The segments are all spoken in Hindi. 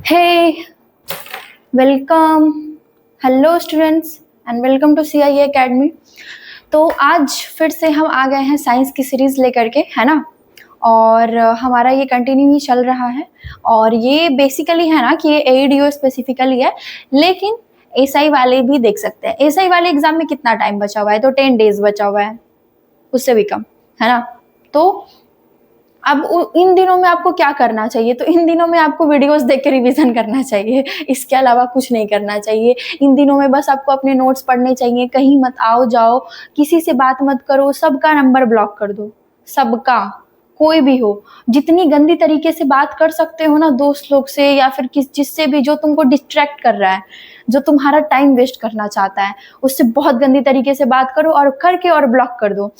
Hey, welcome. Hello students and welcome to CIE academy. तो आज फिर से हम आ गए हैं साइंस की सीरीज़ लेकर के, है ना। और हमारा ये कंटिन्यू ही चल रहा है और ये बेसिकली है ना कि ये AEDO स्पेसिफिकली है, लेकिन SI वाले भी देख सकते हैं। SI वाले एग्जाम में कितना टाइम बचा हुआ है? तो 10 डेज बचा हुआ है, उससे भी कम, है ना। तो अब इन दिनों में आपको क्या करना चाहिए? तो इन दिनों में आपको वीडियोस देख के रिवीजन करना चाहिए, इसके अलावा कुछ नहीं करना चाहिए। इन दिनों में बस आपको अपने नोट्स पढ़ने चाहिए, कहीं मत आओ जाओ, किसी से बात मत करो, सबका नंबर ब्लॉक कर दो, सबका, कोई भी हो। जितनी गंदी तरीके से बात कर सकते हो ना दोस्त लोग से या फिर जिससे भी जो तुमको डिस्ट्रैक्ट कर रहा है, जो तुम्हारा टाइम वेस्ट करना चाहता है, उससे बहुत गंदी तरीके से बात करो और करके और ब्लॉक कर दो।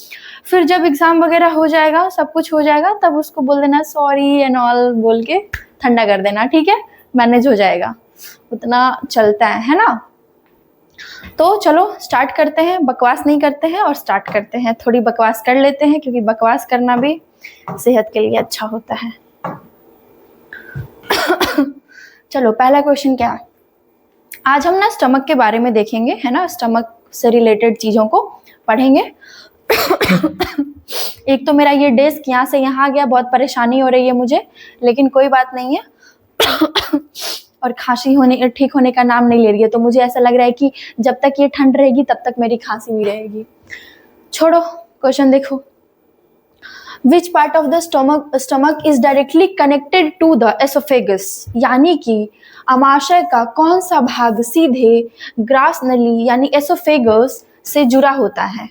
फिर जब एग्जाम वगैरह हो जाएगा, सब कुछ हो जाएगा, तब उसको बोल देना सॉरी एंड ऑल बोल के ठंडा कर देना, ठीक है, मैनेज हो जाएगा, उतना चलता है ना। तो चलो स्टार्ट करते हैं, बकवास नहीं करते हैं और स्टार्ट करते हैं। थोड़ी बकवास कर लेते हैं क्योंकि बकवास करना भी सेहत के लिए अच्छा होता है। चलो पहला क्वेश्चन क्या है? आज हम ना स्टमक के बारे में देखेंगे, है ना, स्टमक से रिलेटेड चीजों को पढ़ेंगे। एक तो मेरा ये डेस्क यहाँ से यहाँ आ गया, बहुत परेशानी हो रही है मुझे, लेकिन कोई बात नहीं है। और खांसी होने ठीक होने का नाम नहीं ले रही है, तो मुझे ऐसा लग रहा है कि जब तक ये ठंड रहेगी तब तक मेरी खांसी भी रहेगी। छोड़ो, क्वेश्चन देखो। Which part of the stomach is directly connected to the esophagus? यानी कि अमाशय का कौन सा भाग सीधे ग्रास नली यानी एसोफेगस से जुड़ा होता है?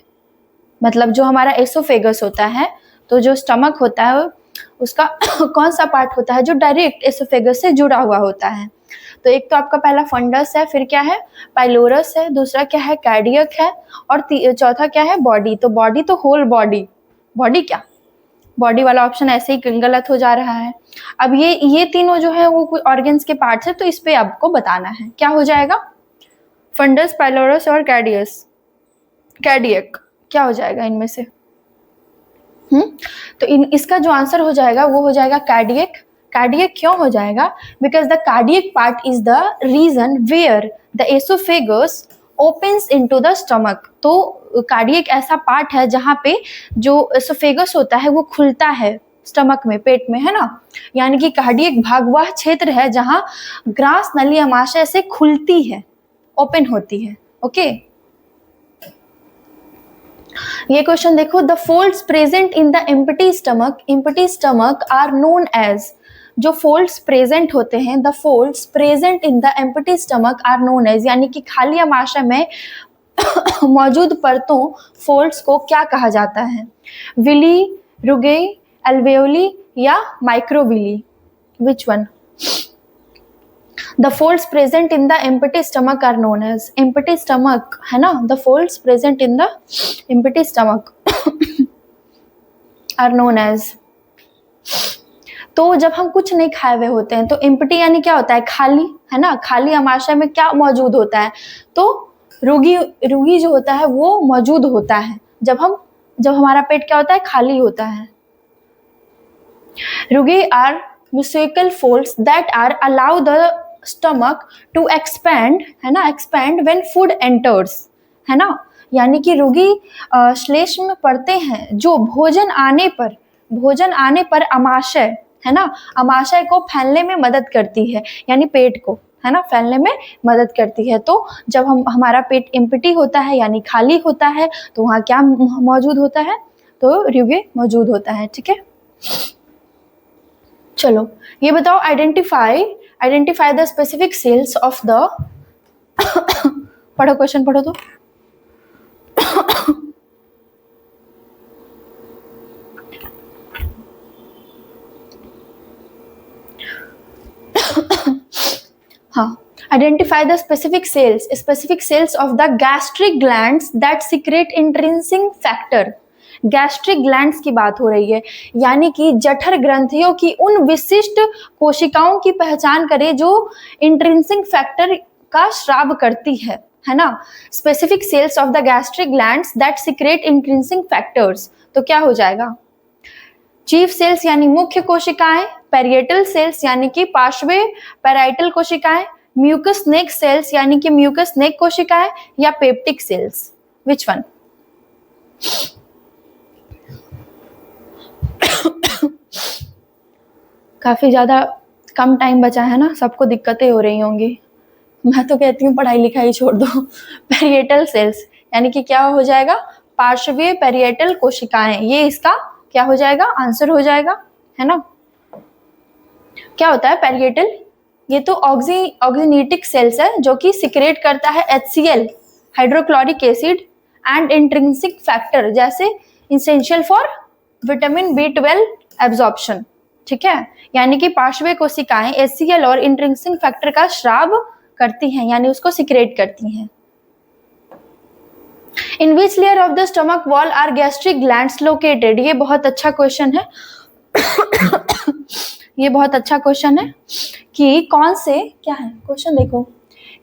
मतलब जो हमारा एसोफेगस होता है, तो जो स्टमक होता है उसका कौन सा पार्ट होता है जो डायरेक्ट एसोफेगस से जुड़ा हुआ होता है? तो एक तो आपका पहला फंडस है, फिर क्या है, पाइलोरस है, दूसरा क्या है, कार्डियक है, और चौथा क्या है, बॉडी। तो बॉडी तो होल बॉडी, बॉडी क्या, बॉडी वाला ऑप्शन ऐसे ही गलत हो जा रहा है। अब ये तीनों जो है वो ऑर्गन्स के पार्ट्स है, तो इस पे आपको बताना है क्या हो जाएगा। फंडस, पाइलोरस और कार्डियक क्या हो जाएगा इनमें से? तो इसका जो आंसर हो जाएगा वो हो जाएगा कार्डियक। कार्डियक क्यों हो जाएगा? Because the cardiac part is the region where the oesophagus opens into the stomach. तो कार्डियक ऐसा पार्ट है जहाँ पे जो एसोफेगस होता है वो खुलता है स्टमक में, पेट में, है ना। यानी कि कार्डियक भाग वह क्षेत्र है जहाँ ग्रास नली अमाशय से खुलती है, ओपन होती है। ओके, ये क्वेश्चन देखो। The folds present in the empty stomach are known as. जो फोल्ड्स प्रेजेंट होते हैं, the folds present in the empty stomach are known as, यानी कि खाली अमाशय में मौजूद परतों, फोल्ड्स को क्या कहा जाता है? विली, रुगे, एल्वेओली या microvilli? Which one? The folds present in the empty stomach are known as empty stomach, है ना। The folds present in the empty stomach are known as। तो जब हम कुछ नहीं खाए हुए होते हैं तो empty यानी क्या होता है? खाली, है ना। खाली अमाशय में क्या मौजूद होता है? तो रुगी जो होता है वो मौजूद होता है जब हमारा पेट क्या होता है? खाली होता है। Rugae are mucosal folds that are allow the stomach to expand, है ना, expand when food enters, है ना। यानी कि रुगी श्लेष्म परतें हैं जो भोजन आने पर अमाशय, है ना, अमाशय को फैलने में मदद करती है, यानी पेट को, है ना, फैलने में मदद करती है। तो जब हमारा पेट एम्प्टी होता है यानी खाली होता है, तो वहाँ क्या मौजूद होता है? तो रुगे मौजूद होता है, ठीक है। चलो ये बताओ, identify the specific sales of the पढ़ो क्वेश्चन, पढ़ो तो। हाँ, identify the specific sales of the gastric glands that secret intrinsic factor. Gastric glands की बात हो रही है, यानी कि जठर ग्रंथियों की उन विशिष्ट कोशिकाओं की पहचान करें जो इंट्रिंसिक फैक्टर का स्राव करती है ना। Specific sales of the gastric glands that secret intrinsic factors, तो क्या हो जाएगा? चीफ सेल्स यानी मुख्य कोशिकाएं, पैरिएटल सेल्स यानी कि पार्श्वीय पैराइटल कोशिकाएं, म्यूकस नेक सेल्स यानी कि म्यूकस नेक कोशिकाएं, या पेप्टिक सेल्स, विच वन? काफी ज्यादा कम टाइम बचा है ना, सबको दिक्कतें हो रही होंगी। मैं तो कहती हूँ पढ़ाई लिखाई छोड़ दो। पैरिएटल सेल्स यानी कि क्या हो जाएगा? पार्श्वीय पैरिएटल कोशिकाएं, ये इसका क्या हो जाएगा? आंसर हो जाएगा, है ना। क्या होता है पैरिएटल? ये तो ऑक्सीनेटिक सेल्स है जो कि सिक्रेट करता है HCl, hydrochloric acid and intrinsic factor, जैसे essential for vitamin B12 absorption. ठीक है, यानी कि पार्श्वीय कोशिकाएं HCl और इंट्रिंसिक फैक्टर का स्राव करती हैं, यानी उसको सिक्रेट करती हैं। In which layer of the stomach wall are gastric glands located? ये बहुत अच्छा क्वेश्चन है। ये बहुत अच्छा क्वेश्चन है कि कौन से, क्या है क्वेश्चन देखो,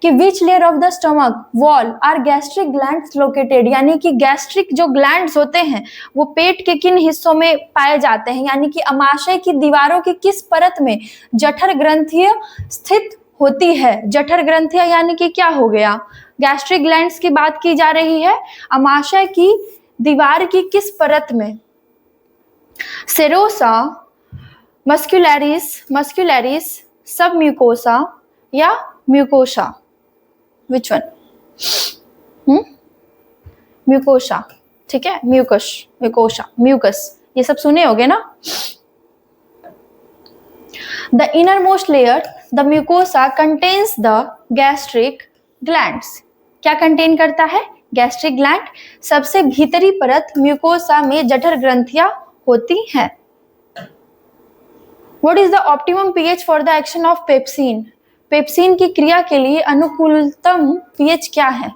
कि which layer of the stomach wall are gastric glands located, यानी कि गैस्ट्रिक जो ग्लैंड्स होते हैं वो पेट के किन हिस्सों में पाए जाते हैं, यानी कि अमाशय की दीवारों की किस परत में जठर ग्रंथियां स्थित होती है। जठर ग्रंथियां यानी कि क्या हो गया? गैस्ट्रिक ग्लैंड्स की बात की जा रही है, अमाशय की दीवार की किस परत में? सेरोसा, मस्कुलरिस, सब म्यूकोसा या म्यूकोसा, विच वन? म्यूकोसा, ठीक है, म्यूकस, ये सब सुने होगे ना। The innermost layer the mucosa contains the gastric glands. क्या कंटेन करता है? Gastric gland. सबसे भीतरी परत म्यूकोसा में जठर ग्रंथियां होती हैं। What is the optimum pH for the action of pepsin? Pepsin की क्रिया के लिए अनुकूलतम pH क्या है?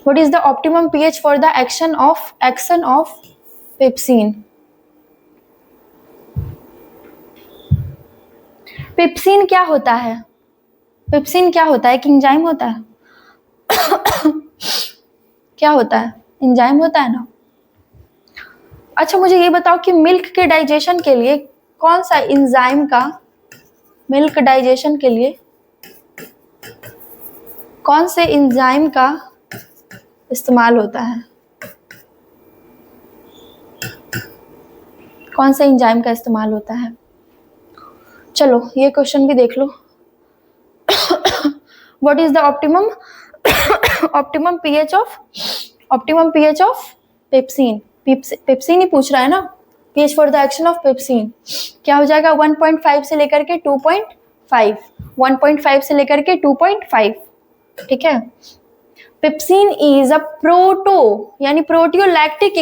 What is the optimum pH for the action of pepsin? Pepsin क्या होता है? पेप्सिन क्या होता है? एक एंजाइम होता है। क्या होता है? एंजाइम होता है ना। अच्छा मुझे ये बताओ कि मिल्क के डाइजेशन के लिए कौन सा एंजाइम का, मिल्क डाइजेशन के लिए कौन से एंजाइम का इस्तेमाल होता है? कौन से एंजाइम का इस्तेमाल होता है? चलो ये क्वेश्चन भी देख लो। What is the optimum pH of pepsin? Pepsin ही पूछ रहा है ना। PH for the action of pepsin क्या हो जाएगा? 1.5 से लेकर के 2.5, 1.5 से लेकर के 2.5। ठीक है। पेप्सिन इज अ यानी proteolytic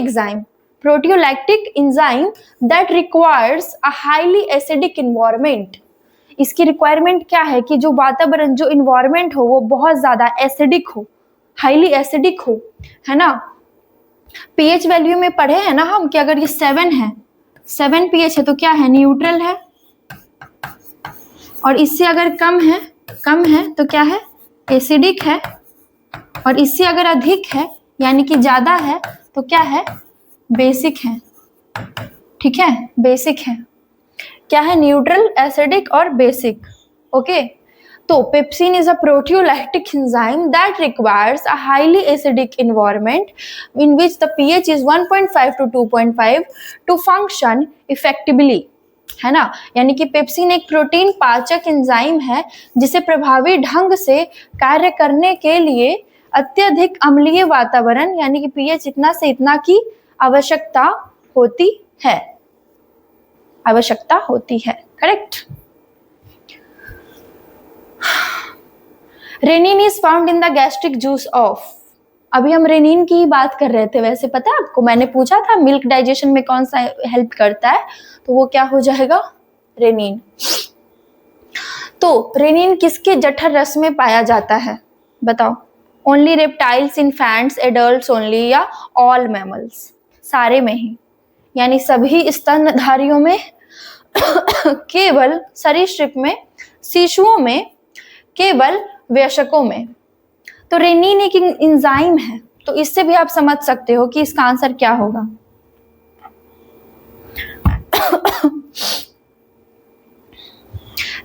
enzyme that requires a highly acidic environment. इसकी रिक्वायरमेंट क्या है? कि जो वातावरण, जो इन्वायरमेंट हो वो बहुत ज्यादा एसिडिक हो, हाईली एसिडिक हो, है ना। पीएच वैल्यू में पढ़े हैं ना हम कि अगर ये 7 है, 7 पीएच है तो क्या है? न्यूट्रल है। और इससे अगर कम है तो क्या है? एसिडिक है। और इससे अगर अधिक है यानी कि ज्यादा है तो क्या है? बेसिक है। ठीक है, बेसिक है। क्या है? न्यूट्रल, एसिडिक और बेसिक। ओके। तो pepsin is a proteolactic enzyme that requires a highly acidic environment in which the pH is 1.5 to 2.5 to function effectively, है ना। यानी कि पेप्सिन एक प्रोटीन पाचक एंजाइम है जिसे प्रभावी ढंग से कार्य करने के लिए अत्यधिक अम्लीय वातावरण यानी कि pH इतना से इतना की आवश्यकता होती है। Correct. Rennin is found in the gastric juice of. अभी हम रेनिन की ही बात कर रहे थे। वैसे पता है आपको, मैंने पूछा था मिल्क डाइजेशन में कौन सा हेल्प करता है, तो वो क्या हो जाएगा? रेनिन। तो रेनिन किसके जठर रस में पाया जाता है? बताओ। ओनली रेप्टाइल्स, इन्फैंट्स, एडल्ट्स ओनली, या ऑल मैमल्स? सारे में ही, यानी सभी स्तनधारियों में, केवल सरीसृप में, शिशुओं में, केवल वयस्कों में। तो रेनिन एक एंजाइम है, तो इससे भी आप समझ सकते हो कि इसका आंसर क्या होगा।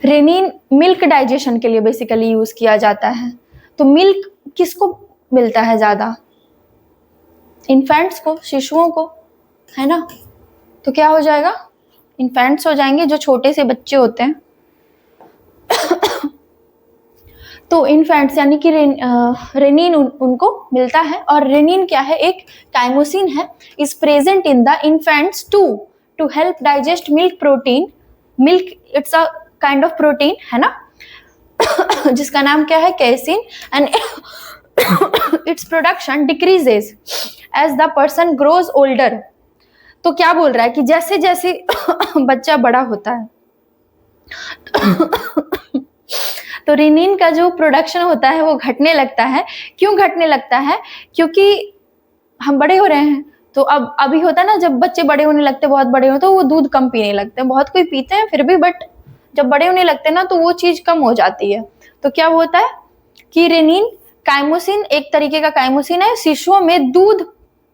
रेनिन मिल्क डाइजेशन के लिए बेसिकली यूज किया जाता है। तो मिल्क किसको मिलता है ज्यादा? इन्फेंट्स को, शिशुओं को, है ना। तो क्या हो जाएगा? इन्फेंट्स हो जाएंगे, जो छोटे से बच्चे होते हैं। तो इन्फेंट्स यानी कि रेनिन उनको मिलता है। और रेनिन क्या है? एक काइमोसिन है, is present in the infants to help digest milk protein. Milk it's a kind of protein, है ना, जिसका नाम क्या है? Casein. And its production decreases as the person grows older. तो क्या बोल रहा है कि जैसे जैसे बच्चा बड़ा होता है तो रेनिन का जो प्रोडक्शन होता है वो घटने लगता है। क्यों घटने लगता है? क्योंकि हम बड़े हो रहे हैं। तो अब अभी होता है ना, जब बच्चे बड़े होने लगते, बहुत बड़े हो, तो वो दूध कम पीने लगते हैं। बहुत कोई पीते हैं फिर भी, बट जब बड़े होने लगते हैं ना तो वो चीज कम हो जाती है। तो क्या होता है कि रेनिन काइमोसिन, एक तरीके का काइमोसिन है, शिशुओं में दूध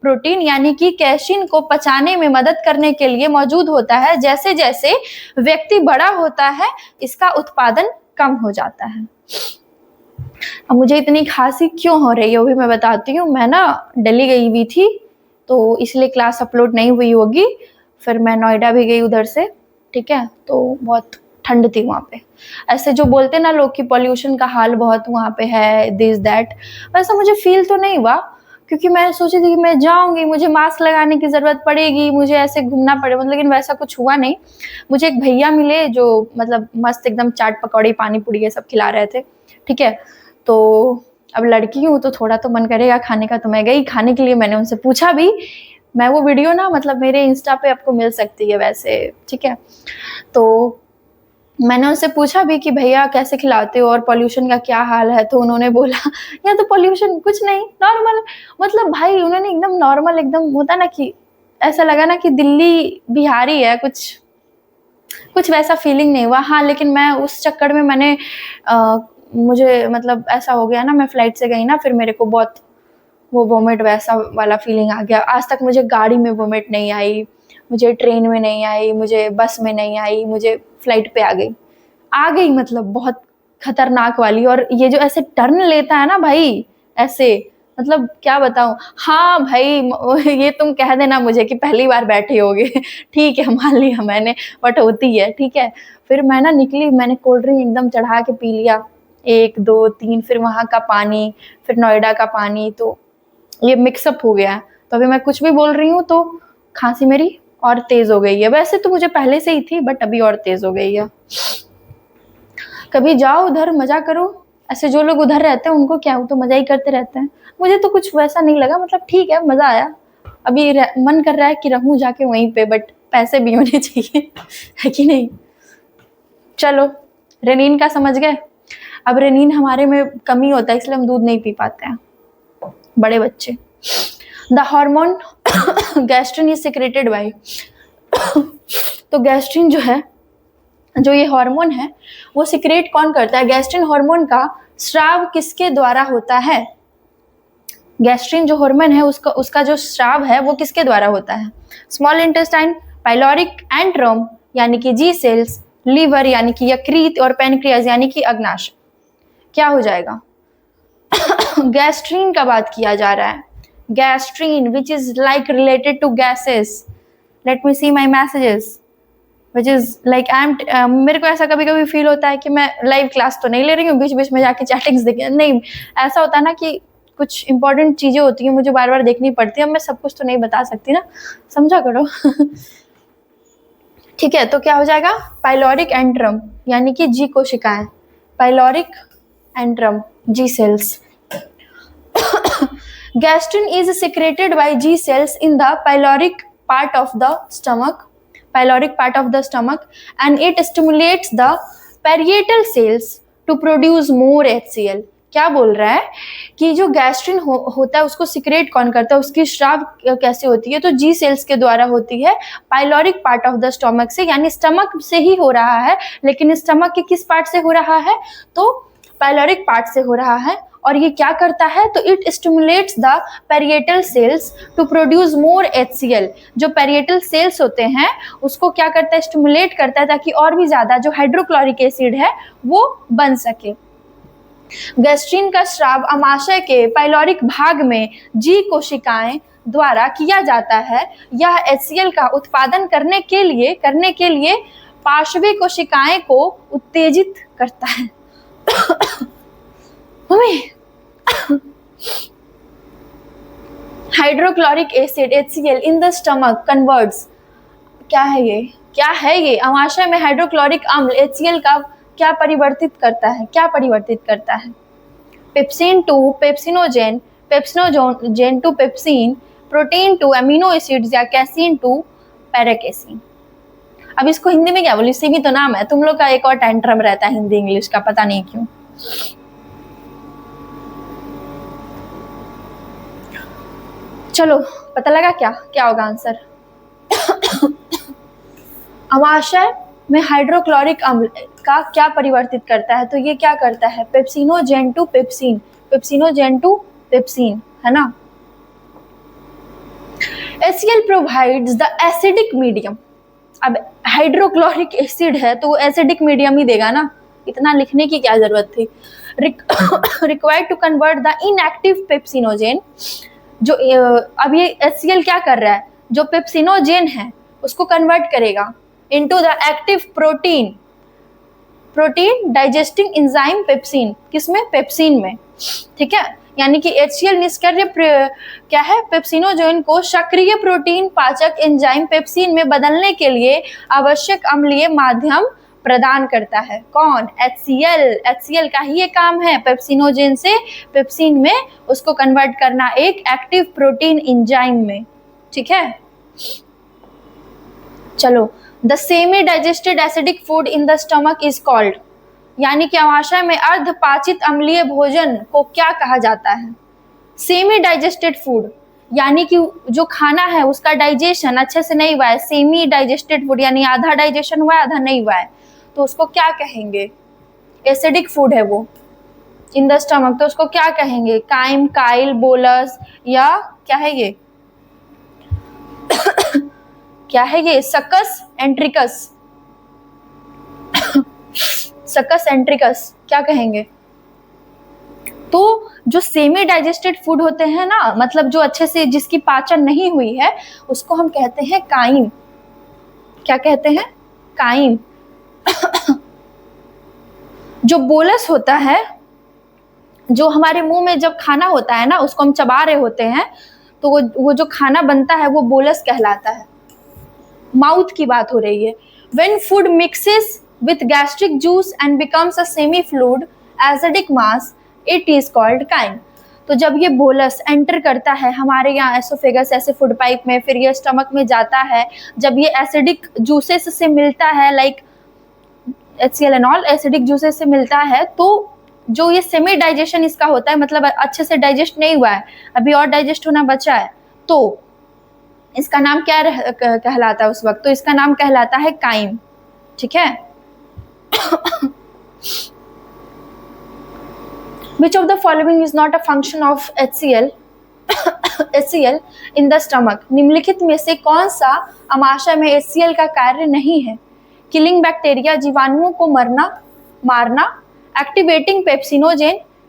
प्रोटीन यानी कि कैसिन को पचाने में मदद करने के लिए मौजूद होता है। जैसे जैसे व्यक्ति बड़ा होता है इसका उत्पादन कम हो जाता है। अब मुझे इतनी खांसी क्यों हो रही है वो भी मैं बताती हूँ। मैं ना दिल्ली गई हुई थी तो इसलिए क्लास अपलोड नहीं हुई होगी। फिर मैं नोएडा भी गई उधर से, ठीक है। तो बहुत ठंड थी वहाँ पे। ऐसे जो बोलते ना लोग कि पॉल्यूशन का हाल बहुत वहाँ पे है, दिस दैट, वैसा मुझे फील तो नहीं हुआ, क्योंकि मैं सोची थी कि मैं जाऊंगी, मुझे मास्क लगाने की जरूरत पड़ेगी, मुझे ऐसे घूमना पड़ेगा, लेकिन वैसा कुछ हुआ नहीं। मुझे एक भैया मिले जो मतलब मस्त एकदम चाट पकौड़ी पानी पूरी ये सब खिला रहे थे, ठीक है। तो अब लड़की हूँ तो थोड़ा तो मन करेगा खाने का, तो मैं गई खाने के लिए। मैंने उनसे पूछा भी, मैं वो वीडियो ना मतलब मेरे इंस्टा पे आपको मिल सकती है वैसे, ठीक है। तो मैंने उनसे पूछा भी कि भैया कैसे खिलाते हो और पॉल्यूशन का क्या हाल है। तो उन्होंने बोला यहाँ तो पॉल्यूशन कुछ नहीं, नॉर्मल। मतलब भाई उन्होंने एकदम नॉर्मल, एकदम होता ना कि ऐसा लगा ना कि दिल्ली बिहारी है, कुछ वैसा फीलिंग नहीं हुआ। हाँ, लेकिन मैं उस चक्कर में मैंने मुझे मतलब ऐसा हो गया ना, मैं फ्लाइट से गई ना, फिर मेरे को बहुत वो वोमिट वैसा वाला फीलिंग आ गया। आज तक मुझे गाड़ी में वोमिट नहीं आई, मुझे ट्रेन में नहीं आई, मुझे बस में नहीं आई, मुझे फ्लाइट पे आ गई मतलब बहुत खतरनाक वाली। और ये जो ऐसे टर्न लेता है ना भाई, ऐसे मतलब क्या बताऊं। हाँ भाई ये तुम कह देना मुझे कि पहली बार बैठे होगे ठीक है, मान लिया मैंने, बट होती है, ठीक है। फिर मैं ना निकली, मैंने कोल्ड ड्रिंक एकदम चढ़ा के पी लिया, 1 2 3, फिर वहाँ का पानी, फिर नोएडा का पानी, तो ये मिक्सअप हो गया है। तो अभी मैं कुछ भी बोल रही हूँ तो खांसी मेरी और तेज हो गई है। वैसे तो मुझे पहले से ही थी, बट अभी और तेज हो गई है। कभी जाओ उधर, मजा करो। ऐसे जो लोग उधर रहते हैं उनको क्या, वो तो मजा ही करते रहते हैं। मुझे तो कुछ वैसा नहीं लगा, मतलब ठीक है, मजा आया। अभी मन कर रहा है कि रहूं जाके वहीं पे, बट पैसे भी होने चाहिए है कि नहीं। चलो, रेनिन का समझ गए। अब रेनिन हमारे में कमी होता है इसलिए हम दूध नहीं पी पाते हैं, बड़े बच्चे। The hormone gastrin is secreted by तो गैस्ट्रिन जो है, जो ये हार्मोन है, वो सिक्रेट कौन करता है? गैस्ट्रिन हार्मोन का स्राव किसके द्वारा होता है? गैस्ट्रिन जो हार्मोन है उसका जो स्राव है वो किसके द्वारा होता है? स्मॉल इंटेस्टाइन, पाइलोरिक एंट्रम यानी कि जी सेल्स, लीवर यानी कि यकृत, और पैनक्रियाज यानी कि अग्नाशय। क्या हो जाएगा? गैस्ट्रिन का बात किया जा रहा है। Gastrin which is like related to gases. Let me see my messages which is like मेरे को ऐसा कभी कभी फील होता है कि मैं लाइव क्लास तो नहीं ले रही हूँ, बीच बीच में जाके चैटिंग्स देखे नहीं। ऐसा होता है ना कि कुछ इंपॉर्टेंट चीजें होती हैं, मुझे बार बार देखनी पड़ती है। अब मैं सब कुछ तो नहीं बता सकती ना, समझा करो ठीक है। तो क्या हो जाएगा? पाइलोरिक एंट्रम यानी कि जी कोशिकाएं, pyloric antrum G cells. Gastrin is secreted by G cells in the pyloric part of the stomach, and it stimulates the parietal cells to produce more HCl. क्या बोल रहा है कि जो गैस्ट्रिन होता है उसको सिक्रेट कौन करता है, उसकी स्राव कैसे होती है? तो जी सेल्स के द्वारा होती है, pyloric part of the stomach से, यानी स्टमक से ही हो रहा है। लेकिन स्टमक के किस पार्ट से हो रहा है? तो पाइलोरिक पार्ट से हो रहा है। और ये क्या करता है, तो it stimulates the parietal cells to produce more HCl। जो पेरिएटल सेल्स होते हैं उसको क्या करता है, स्टिमुलेट करता है ताकि और भी ज्यादा जो हाइड्रोक्लोरिक एसिड है वो बन सके। गैस्ट्रीन का स्राव अमाशय के पाइलोरिक भाग में जी कोशिकाएं द्वारा किया जाता है। यह HCl का उत्पादन करने के लिए पार्श्वी कोशिकाएं को उत्तेजित करता है। Hydrochloric acid HCl in the stomach converts, क्या है ये अमाशय में हाइड्रोक्लोरिक अम्ल HCl का क्या परिवर्तित करता है, pepsin to pepsinogen, pepsinogen to pepsin, protein to amino acids या कैसीन टू पैराकेसिन। अब इसको हिंदी में क्या बोली, सीमी तो नाम है, तुम लोग का एक और टेंट्रम रहता है हिंदी इंग्लिश का, पता नहीं क्यों। चलो पता लगा क्या होगा आंसर। अमाशय में हाइड्रोक्लोरिक अम्ल का क्या परिवर्तित करता है, तो ये क्या करता है, पेप्सिनोजेन टू पेप्सिन, है ना। HCl provides the acidic medium. अब हाइड्रोक्लोरिक एसिड है तो वो एसिडिक मीडियम ही देगा ना, इतना लिखने की क्या जरूरत थी। Required to convert the inactive pepsinogen, जो अब ये HCl क्या कर रहा है, जो पेप्सिनोजेन है उसको कन्वर्ट करेगा into the active protein digesting enzyme pepsin, किसमें, पेप्सिन में, ठीक है। यानी कि HCl निष्क्रिय क्या है, पेप्सिनोजेन को सक्रिय प्रोटीन पाचक एंजाइम पेप्सिन में बदलने के लिए आवश्यक अम्लीय माध्यम प्रदान करता है। कौन, HCl का ही ये काम है, पेप्सिनोजेन से पेप्सिन में उसको कन्वर्ट करना एक एक्टिव प्रोटीन एंजाइम में, ठीक है। चलो, the semi digested acidic food in the stomach is called, यानी कि अमाशय में अर्धपाचित अम्लीय भोजन को क्या कहा जाता है, सेमी डाइजेस्टेड फूड, यानी कि जो खाना है उसका डाइजेशन अच्छे से नहीं हुआ है, सेमी डाइजेस्टेड फूड यानी आधा डाइजेशन हुआ है आधा नहीं हुआ है, तो उसको क्या कहेंगे, एसिडिक फूड है वो इन द स्टमक, तो उसको क्या कहेंगे, काइम, काइल, बोलस, या क्या है ये क्या है ये, सकस एंट्रिकस, क्या कहेंगे। तो जो सेमी डाइजेस्टेड फूड होते हैं ना, मतलब जो अच्छे से जिसकी पाचन नहीं हुई है उसको हम कहते हैं काइम। क्या कहते हैं, काइम। जो बोलस होता है, जो हमारे मुंह में जब खाना होता है ना उसको हम चबा रहे होते हैं, तो वो जो खाना बनता है वो बोलस कहलाता है। माउथ की बात हो रही है। When food mixes with gastric juice and becomes a semi-fluid acidic mass, it is called chyme। तो जब ये बोलस एंटर करता है हमारे यहाँ एसोफेगस ऐसे फूड पाइप में, फिर ये स्टमक में जाता है, जब ये एसिडिक जूसेस से मिलता है, like HCl and all acidic juices से मिलता है, तो जो ये सेमी डाइजेशन इसका होता है, मतलब अच्छे से डाइजेस्ट नहीं हुआ है, अभी और डाइजेस्ट होना बचा है, तो इसका नाम क्या कहलाता है उस वक्त, तो इसका नाम कहलाता है काइम, ठीक है। Which of the following is not a function of HCl in the stomach? निम्नलिखित में से कौन सा अमाशय में HCl का कार्य नहीं है, किलिंग बैक्टीरिया, जीवाणुओं को मारना, एक्टिवेटिंग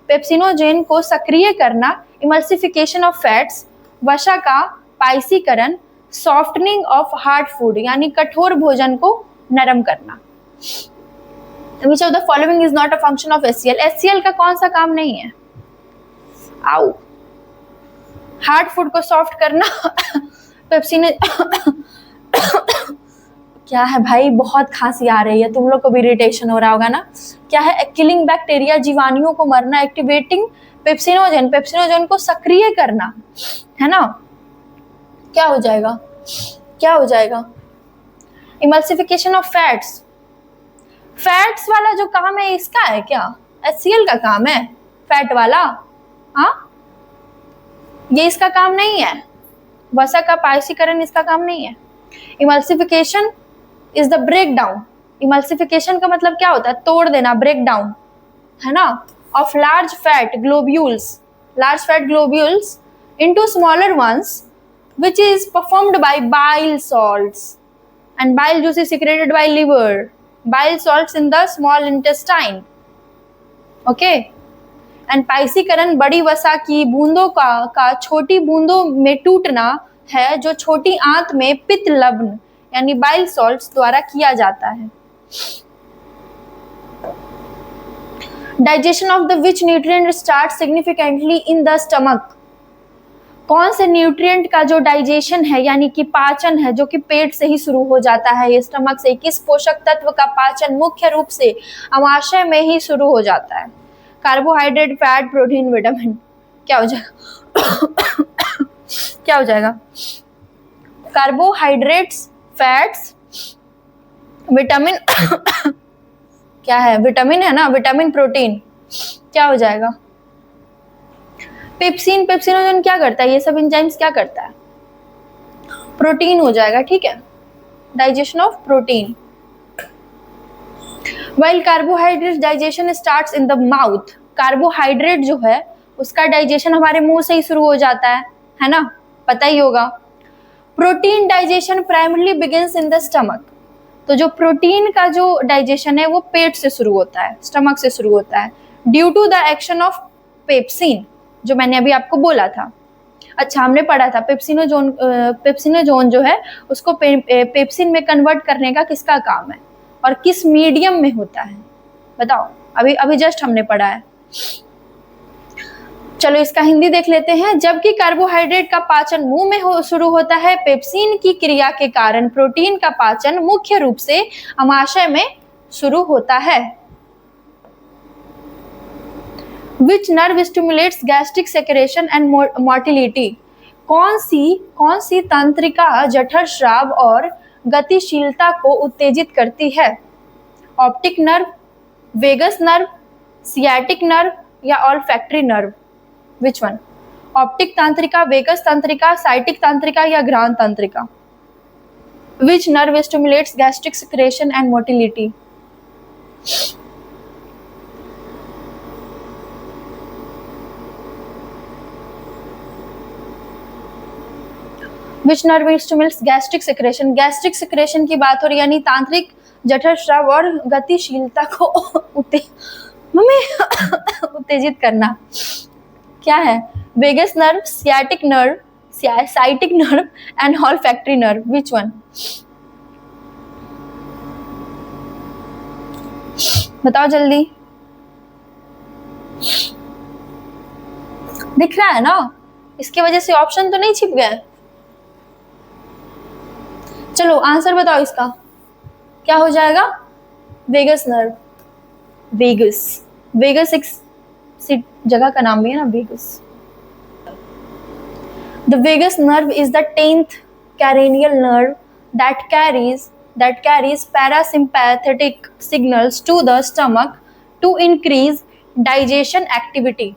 पेप्सिनोजेन को सक्रिय करना, इमल्सिफिकेशन ऑफ फैट्स, वसा का पाइसीकरण, सॉफ्टनिंग ऑफ हार्ड फूड यानी कठोर भोजन को नरम करना। Which of the following is not a function of HCl? HCl का कौन सा काम नहीं है, आओ, हार्ड फूड को सॉफ्ट करना, पेप्सिन क्या है भाई, बहुत खांसी आ रही है, तुम लोग को भी इरिटेशन हो रहा होगा ना, क्या है, किलिंग बैक्टीरिया, जीवाणुओं को मरना, एक्टिवेटिंग पेप्सिनोजेन को सक्रिय करना, है ना। क्या हो जाएगा, इमल्सिफिकेशन ऑफ फैट्स वाला जो काम है इसका है क्या, HCl का काम है फैट वाला, हाँ, ये इसका काम नहीं है, वसा का पाइसीकरण इसका काम नहीं है। Emulsification is the break down, emulsification का मतलब क्या होता है, तोड़ देना, ब्रेक डाउन, है ना। of large fat globules into smaller ones, which is performed by bile salts, and bile juice is secreted by liver, bile salts in the small intestine. Okay and पाइसीकरण बड़ी वसा की बूंदों का छोटी बूंदों में टूटना है, जो छोटी आंत में पित्त लवण यानी बाइल सॉल्ट्स द्वारा किया जाता है। Digestion of the which nutrient start significantly in the stomach, कौन से न्यूट्रिएंट का जो डाइजेशन है यानी कि पाचन है जो कि पेट से ही शुरू हो जाता है, ये स्टमक से, किस पोषक तत्व का पाचन मुख्य रूप से अमाशय में ही शुरू हो जाता है? Carbohydrate, fat, protein, vitamin. क्या हो जाएगा? क्या हो जाएगा? कार्बोहाइड्रेट्स, फैट्स, विटामिन क्या है? विटामिन है ना, विटामिन, प्रोटीन। क्या हो जाएगा? पेप्सिन, पेप्सिनोजन क्या करता है? ये सब एंजाइम्स क्या करता है? प्रोटीन हो जाएगा, ठीक है, digestion of protein. While carbohydrate digestion starts in the mouth, carbohydrate जो है उसका डाइजेशन हमारे मुंह से ही शुरू हो जाता है ना, पता ही होगा। Protein digestion primarily begins in the stomach, तो जो प्रोटीन का जो डाइजेशन है वो पेट से शुरू होता है, स्टमक से शुरू होता है, due to the action of pepsin, जो मैंने अभी आपको बोला था। अच्छा, हमने पढ़ा था पेप्सिनोजोन जो है उसको पेप्सिन में कन्वर्ट करने का किसका काम है और किस मीडियम में होता है, बताओ? अभी जस्ट हमने पढ़ा है। चलो इसका हिंदी देख लेते हैं। जबकि कार्बोहाइड्रेट का पाचन मुंह में शुरू होता है, पेप्सिन की क्रिया के कारण प्रोटीन का पाचन मुख्य रूप से अमाशय में शुरू होता है। Which nerve stimulates gastric secretion and motility? कौन सी तंत्रिका जठर स्राव और गतिशीलता को उत्तेजित करती है? Optic nerve, vagus nerve, sciatic nerve या olfactory nerve? Which one? Optic तंत्रिका, वेगस तंत्रिका, साइटिक तंत्रिका या घ्राण तंत्रिका? Which nerve stimulates gastric secretion and motility? Which nerve stimulates gastric secretion? Gastric secretion की बात हो रही है, यानी तांत्रिक जठर स्राव और गतिशीलता को उत्तेजित करना। क्या है? Vagus nerve, sciatic nerve, sciatic nerve and olfactory nerve? Which one? बताओ जल्दी। दिख रहा है ना, इसकी वजह से ऑप्शन तो नहीं छिप गए। चलो आंसर बताओ इसका, क्या हो जाएगा? Vagus nerve. वेगस एक जगह का नाम भी है ना, vagus. The vagus nerve is the 10th cranial nerve that carries parasympathetic signals to the stomach to increase digestion activity.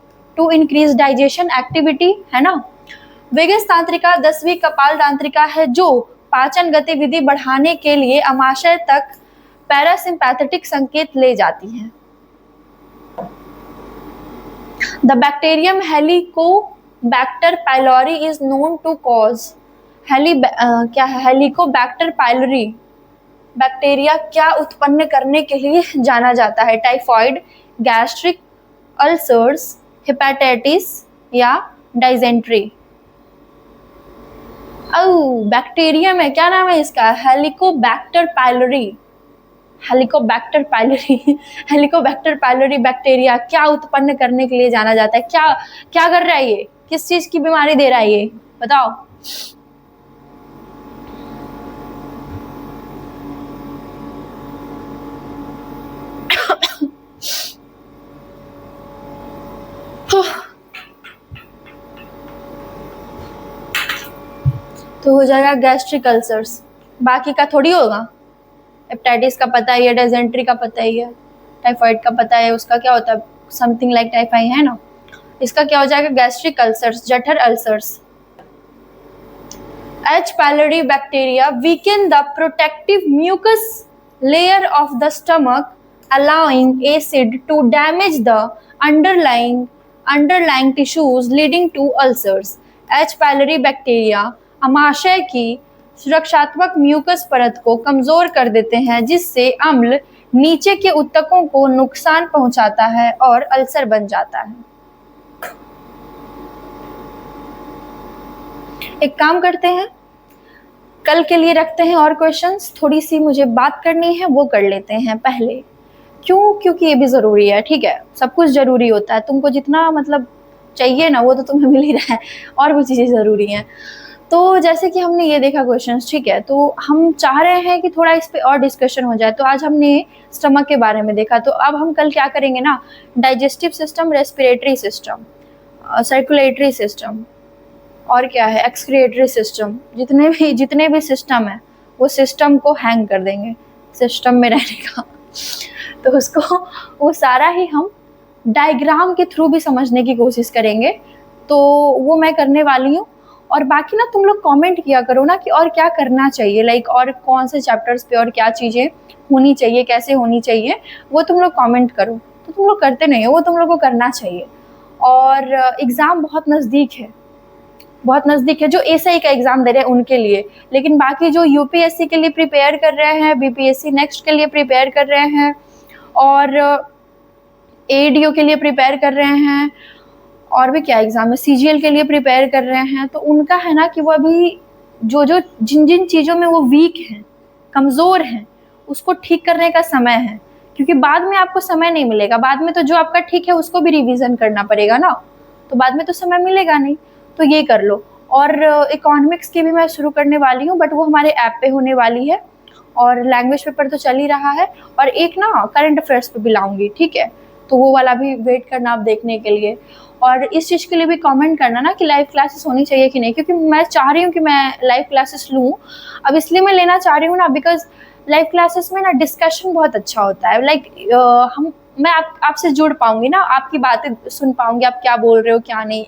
है ना। वेगस तांत्रिका 10वीं कपाल तांत्रिका है जो पाचन गतिविधि बढ़ाने के लिए अमाशय तक पैरासिम्पैथेटिक संकेत ले जाती है। The bacterium Helicobacter pylori is known to cause, क्या है? हेलिकोबैक्टर पाइलोरी बैक्टीरिया क्या उत्पन्न करने के लिए जाना जाता है? टाइफॉइड, गैस्ट्रिक अल्सर्स, हेपेटाइटिस या डाइजेंट्री? बैक्टीरियम है, क्या नाम है इसका? Helicobacter pylori. Helicobacter pylori bacteria क्या उत्पन्न करने के लिए जाना जाता है? क्या कर रहा है ये? किस चीज की बीमारी दे रहा है ये? बताओ। तो हो जाएगा गैस्ट्रिक अल्सर्स, बाकी का थोड़ी होगा। हेपेटाइटिस का पता ही है, डाइजेंट्री का पता ही है, टाइफाइड का पता है, उसका क्या होता है? समथिंग लाइक टाइफाइड, है ना। इसका क्या हो जाएगा? गैस्ट्रिक अल्सर्स, जठर ulcers. H. pylori bacteria weaken the protective mucus layer of the stomach, allowing acid to damage the underlying tissues leading to ulcers. H pylori bacteria अमाशय की सुरक्षात्मक म्यूकस परत को कमजोर कर देते हैं, जिससे अम्ल नीचे के ऊतकों को नुकसान पहुंचाता है और अल्सर बन जाता है। एक काम करते हैं, कल के लिए रखते हैं और क्वेश्चंस। थोड़ी सी मुझे बात करनी है, वो कर लेते हैं पहले। क्यों? क्योंकि ये भी ज़रूरी है, ठीक है। सब कुछ ज़रूरी होता है, तुमको जितना मतलब चाहिए ना वो तो तुम्हें मिल ही रहा है, और भी चीज़ें ज़रूरी हैं। तो जैसे कि हमने ये देखा क्वेश्चंस, ठीक है, तो हम चाह रहे हैं कि थोड़ा इस पे और डिस्कशन हो जाए। तो आज हमने स्टमक के बारे में देखा, तो अब हम कल क्या करेंगे ना, digestive system, respiratory system, circulatory system, और क्या है, एक्सक्रिएटरी सिस्टम, जितने भी सिस्टम है वो सिस्टम को हैंग कर देंगे सिस्टम में रहने का। तो उसको वो सारा ही हम डायग्राम के थ्रू भी समझने की कोशिश करेंगे, तो वो मैं करने वाली हूँ। और बाकी ना तुम लोग कमेंट किया करो ना कि और क्या करना चाहिए, लाइक और कौन से चैप्टर्स पे और क्या चीज़ें होनी चाहिए, कैसे होनी चाहिए, वो तुम लोग कमेंट करो। तो तुम लोग करते नहीं हो, वो तुम लोग को करना चाहिए। और एग्ज़ाम बहुत नज़दीक है, जो एसआई का एग्ज़ाम दे रहे हैं उनके लिए। लेकिन बाकी जो यूपीएससी के लिए प्रिपेयर कर रहे हैं, बीपीएससी नेक्स्ट के लिए प्रिपेयर कर रहे हैं, और एडीओ के लिए प्रिपेयर कर रहे हैं, और भी क्या एग्ज़ाम है, सीजीएल के लिए प्रिपेयर कर रहे हैं, तो उनका है ना कि वो अभी जिन चीज़ों में वो वीक हैं, कमज़ोर हैं, उसको ठीक करने का समय है। क्योंकि बाद में आपको समय नहीं मिलेगा, बाद में तो जो आपका ठीक है उसको भी रिवीजन करना पड़ेगा ना, तो बाद में तो समय मिलेगा नहीं। तो ये कर लो। और इकोनॉमिक्स की भी मैं शुरू करने वाली हूँ, बट वो हमारे ऐप पे होने वाली है, और लैंग्वेज पेपर तो चल ही रहा है, और एक ना करंट अफेयर्स पे भी लाऊंगी, ठीक है। तो वो वाला भी वेट करना आप देखने के लिए। और इस चीज़ के लिए भी कमेंट करना ना कि लाइव क्लासेस होनी चाहिए कि नहीं, क्योंकि मैं चाह रही हूँ कि मैं लाइव क्लासेस लूँ। अब इसलिए मैं लेना चाह रही हूँ ना, बिकॉज लाइव क्लासेस में ना डिस्कशन बहुत अच्छा होता है। लाइक मैं आपसे जुड़ पाऊंगी ना, आपकी बातें सुन पाऊंगी, आप क्या बोल रहे हो क्या नहीं,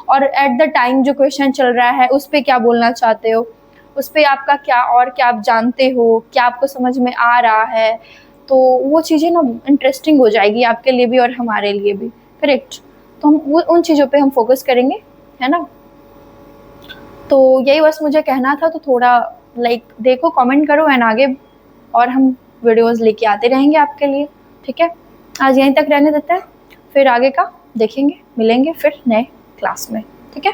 और एट द टाइम जो क्वेश्चन चल रहा है उस पर क्या बोलना चाहते हो, उस पर आपका क्या, और क्या आप जानते हो, क्या आपको समझ में आ रहा है। तो वो चीज़ें ना इंटरेस्टिंग हो जाएगी आपके लिए भी और हमारे लिए भी, करेक्ट। तो हम उन चीज़ों पे हम फोकस करेंगे, है ना। तो यही बस मुझे कहना था। तो थोड़ा लाइक देखो, कमेंट करो, एंड आगे और हम वीडियोस लेके आते रहेंगे आपके लिए, ठीक है। आज यहीं तक रहने देते हैं, फिर आगे का देखेंगे, मिलेंगे फिर नए क्लास में, ठीक है।